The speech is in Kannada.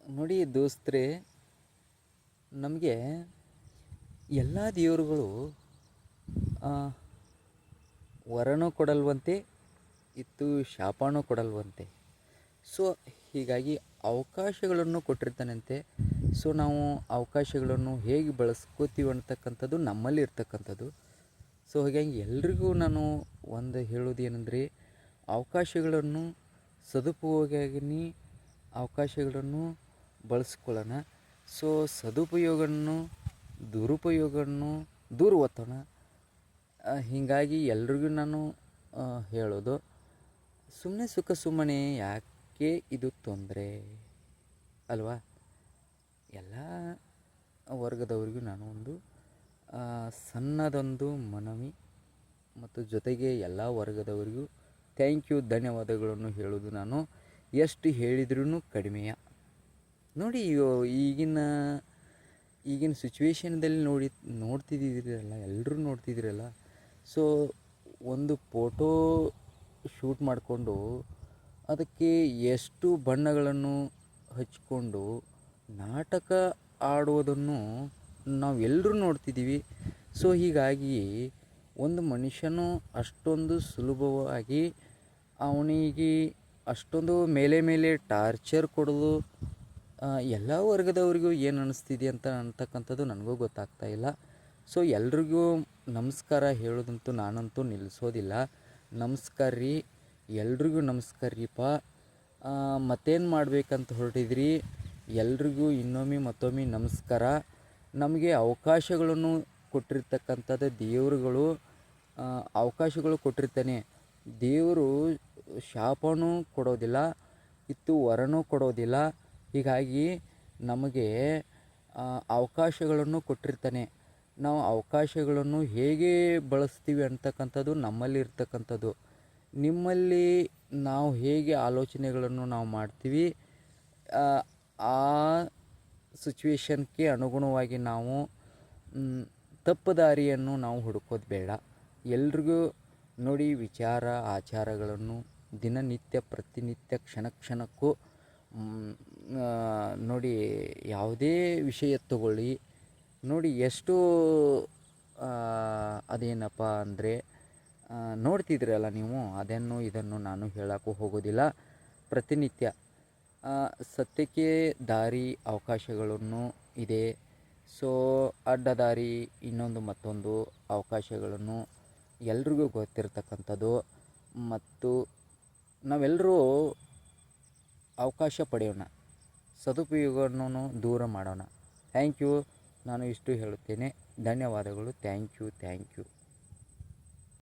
ನೋಡಿ ದೋಸ್ತ್ರೆ, ನಮಗೆ ಎಲ್ಲ ದೇವರುಗಳು ವರನೂ ಕೊಡಲ್ವಂತೆ, ಇತ್ತು ಶಾಪನೂ ಕೊಡಲ್ವಂತೆ. ಸೊ ಹೀಗಾಗಿ ಅವಕಾಶಗಳನ್ನು ಕೊಟ್ಟಿರ್ತಾನಂತೆ. ಸೊ ನಾವು ಅವಕಾಶಗಳನ್ನು ಹೇಗೆ ಬಳಸ್ಕೋತೀವಿ ಅಂತಕ್ಕಂಥದ್ದು ನಮ್ಮಲ್ಲಿ ಇರ್ತಕ್ಕಂಥದ್ದು. ಸೊ ಹೀಗಾಗಿ ಎಲ್ರಿಗೂ ನಾನು ಒಂದು ಹೇಳೋದು ಏನಂದರೆ, ಅವಕಾಶಗಳನ್ನು ಸದುಪಯೋಗವಾಗಿ ಅವಕಾಶಗಳನ್ನು ಬಳಸ್ಕೊಳ್ಳೋಣ. ಸೊ ಸದುಪಯೋಗವನ್ನು ದುರುಪಯೋಗವನ್ನು ದೂರ ಒತ್ತೋಣ. ಹೀಗಾಗಿ ಎಲ್ರಿಗೂ ನಾನು ಹೇಳೋದು, ಸುಮ್ಮನೆ ಸುಮ್ಮನೆ ಯಾಕೆ ಇದು ತೊಂದರೆ ಅಲ್ವಾ. ಎಲ್ಲ ವರ್ಗದವರಿಗೂ ನಾನು ಒಂದು ಸಣ್ಣದೊಂದು ಮನವಿ ಮತ್ತು ಜೊತೆಗೆ ಎಲ್ಲ ವರ್ಗದವರಿಗೂ ಥ್ಯಾಂಕ್ ಯು, ಧನ್ಯವಾದಗಳನ್ನು ಹೇಳೋದು ನಾನು ಎಷ್ಟು ಹೇಳಿದ್ರೂ ಕಡಿಮೆಯ. ನೋಡಿ ಈಗಿನ ಸಿಚುವೇಶನ್ದಲ್ಲಿ ನೋಡ್ತಿದ್ದೀರಲ್ಲ, ಎಲ್ಲರೂ ನೋಡ್ತಿದ್ದೀರಲ್ಲ. ಸೊ ಒಂದು ಫೋಟೋ ಶೂಟ್ ಮಾಡಿಕೊಂಡು ಅದಕ್ಕೆ ಎಷ್ಟು ಬಣ್ಣಗಳನ್ನು ಹಚ್ಕೊಂಡು ನಾಟಕ ಆಡುವುದನ್ನು ನಾವೆಲ್ಲರೂ ನೋಡ್ತಿದ್ದೀವಿ. ಸೊ ಹೀಗಾಗಿ ಒಂದು ಮನುಷ್ಯನು ಅಷ್ಟೊಂದು ಸುಲಭವಾಗಿ ಅವನಿಗೆ ಅಷ್ಟೊಂದು ಮೇಲೆ ಟಾರ್ಚರ್ ಕೊಡೋದು ಎಲ್ಲ ವರ್ಗದವರಿಗೂ ಏನು ಅನ್ನಿಸ್ತಿದೆ ಅಂತಕ್ಕಂಥದ್ದು ನನಗೂ ಗೊತ್ತಾಗ್ತಾಯಿಲ್ಲ. ಸೊ ಎಲ್ರಿಗೂ ನಮಸ್ಕಾರ ಹೇಳೋದಂತೂ ನಾನಂತೂ ನಿಲ್ಲಿಸೋದಿಲ್ಲ. ನಮಸ್ಕಾರ ರೀ, ಎಲ್ರಿಗೂ ನಮಸ್ಕಾರ ರೀಪ. ಮತ್ತೇನು ಮಾಡಬೇಕಂತ ಹೊರಟಿದ್ರಿ, ಎಲ್ರಿಗೂ ಮತ್ತೊಮ್ಮೆ ನಮಸ್ಕಾರ. ನಮಗೆ ಅವಕಾಶಗಳನ್ನು ಕೊಟ್ಟಿರ್ತಕ್ಕಂಥದ್ದು ದೇವರುಗಳು, ಅವಕಾಶಗಳು ಕೊಟ್ಟಿರ್ತಾನೆ. ದೇವರು ಶಾಪನೂ ಕೊಡೋದಿಲ್ಲ, ಇತ್ತು ವರನೂ ಕೊಡೋದಿಲ್ಲ. ಹೀಗಾಗಿ ನಮಗೆ ಅವಕಾಶಗಳನ್ನು ಕೊಟ್ಟಿರ್ತಾನೆ. ನಾವು ಅವಕಾಶಗಳನ್ನು ಹೇಗೆ ಬಳಸ್ತೀವಿ ಅಂತಕ್ಕಂಥದ್ದು ನಮ್ಮಲ್ಲಿ ಇರ್ತಕ್ಕಂಥದ್ದು. ನಿಮ್ಮಲ್ಲಿ ನಾವು ಹೇಗೆ ಆಲೋಚನೆಗಳನ್ನು ನಾವು ಮಾಡ್ತೀವಿ, ಆ ಸಿಚುವೇಶನ್ಗೆ ಅನುಗುಣವಾಗಿ ನಾವು ತಪ್ಪು ದಾರಿಯನ್ನು ನಾವು ಹುಡುಕೋದು ಬೇಡ. ಎಲ್ರಿಗೂ ನೋಡಿ, ವಿಚಾರ ಆಚಾರಗಳನ್ನು ದಿನನಿತ್ಯ ಪ್ರತಿನಿತ್ಯ ಕ್ಷಣಕ್ಕೂ ನೋಡಿ, ಯಾವುದೇ ವಿಷಯ ತಗೊಳ್ಳಿ ನೋಡಿ, ಎಷ್ಟು ಅದೇನಪ್ಪ ಅಂದರೆ ನೋಡ್ತಿದ್ರಲ್ಲ ನೀವು, ಅದನ್ನು ಇದನ್ನು ನಾನು ಹೇಳೋಕ್ಕೂ ಹೋಗೋದಿಲ್ಲ. ಪ್ರತಿನಿತ್ಯ ಸತ್ಯಕ್ಕೆ ದಾರಿ ಅವಕಾಶಗಳನ್ನು ಇದೆ. ಸೊ ಅಡ್ಡ ದಾರಿ ಮತ್ತೊಂದು ಅವಕಾಶಗಳನ್ನು ಎಲ್ರಿಗೂ ಗೊತ್ತಿರ್ತಕ್ಕಂಥದ್ದು. ಮತ್ತು ನಾವೆಲ್ಲರೂ ಅವಕಾಶ ಪಡೆಯೋಣ, ಸದುಪಯೋಗವನ್ನು ದೂರ ಮಾಡೋಣ. ಥ್ಯಾಂಕ್ ಯು, ನಾನು ಇಷ್ಟು ಹೇಳುತ್ತೇನೆ. ಧನ್ಯವಾದಗಳು. Thank you.